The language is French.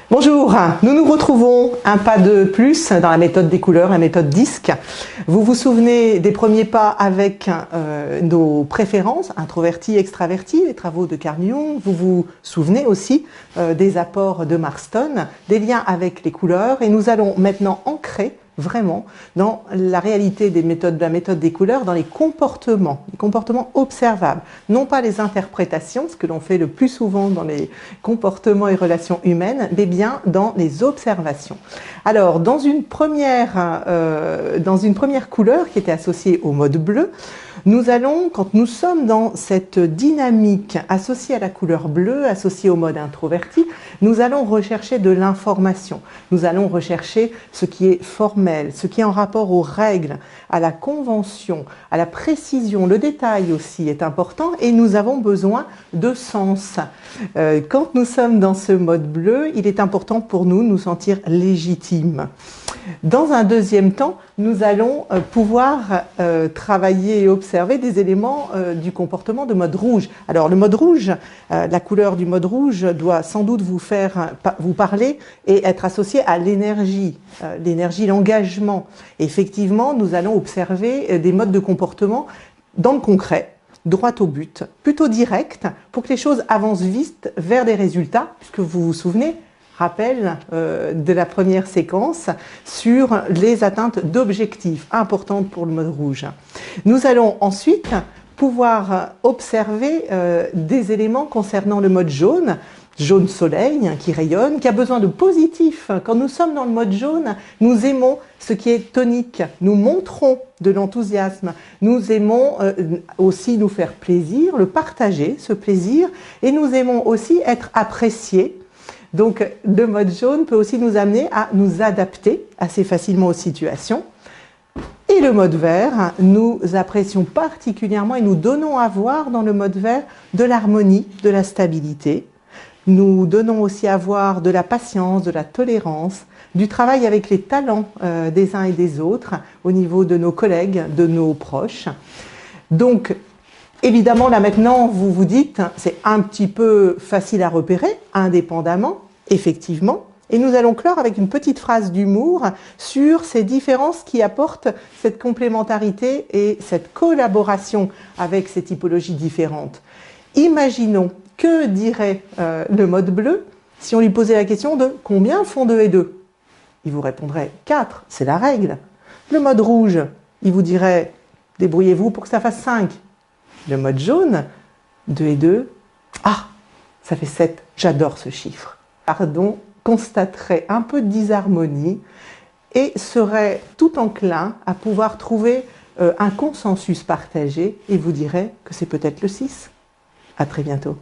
Bonjour, nous nous retrouvons un pas de plus dans la méthode des couleurs, la méthode DISC. Vous vous souvenez des premiers pas avec nos préférences, introvertis, extravertis, les travaux de Carl Jung. Vous vous souvenez aussi des apports de Marston, des liens avec les couleurs. Et nous allons maintenant ancrer vraiment dans la réalité de la méthode des couleurs, dans les comportements observables, non pas les interprétations, ce que l'on fait le plus souvent dans les comportements et relations humaines, mais bien dans les observations. Alors, dans une première couleur qui était associée au mode bleu, nous allons, quand nous sommes dans cette dynamique associée à la couleur bleue, associée au mode introverti, nous allons rechercher de l'information. Nous allons rechercher ce qui est formel, ce qui est en rapport aux règles, à la convention, à la précision. Le détail aussi est important et nous avons besoin de sens. Quand nous sommes dans ce mode bleu, il est important pour nous de nous sentir légitimes. Dans un deuxième temps, nous allons pouvoir travailler et observer des éléments du comportement de mode rouge. Alors le mode rouge, la couleur du mode rouge doit sans doute vous parler et être associée à l'énergie, l'engagement. Effectivement, nous allons observer des modes de comportement dans le concret, droit au but, plutôt direct, pour que les choses avancent vite vers des résultats, puisque vous vous souvenez, rappel de la première séquence sur les atteintes d'objectifs importantes pour le mode rouge. Nous allons ensuite pouvoir observer des éléments concernant le mode jaune, jaune soleil qui rayonne, qui a besoin de positif. Quand nous sommes dans le mode jaune, nous aimons ce qui est tonique, nous montrons de l'enthousiasme, nous aimons aussi nous faire plaisir, le partager, ce plaisir, et nous aimons aussi être appréciés. Donc, le mode jaune peut aussi nous amener à nous adapter assez facilement aux situations. Et le mode vert, nous apprécions particulièrement et nous donnons à voir dans le mode vert de l'harmonie, de la stabilité. Nous donnons aussi à voir de la patience, de la tolérance, du travail avec les talents des uns et des autres au niveau de nos collègues, de nos proches. Donc, évidemment, là maintenant, vous vous dites, c'est un petit peu facile à repérer, indépendamment, effectivement. Et nous allons clore avec une petite phrase d'humour sur ces différences qui apportent cette complémentarité et cette collaboration avec ces typologies différentes. Imaginons, que dirait le mode bleu si on lui posait la question de combien font 2 et 2 ? Il vous répondrait 4, c'est la règle. Le mode rouge, il vous dirait débrouillez-vous pour que ça fasse 5. Le mode jaune, 2 et 2, ah, ça fait 7, j'adore ce chiffre. Pardon, constaterait un peu de disharmonie et serait tout enclin à pouvoir trouver un consensus partagé et vous dirait que c'est peut-être le 6. À très bientôt.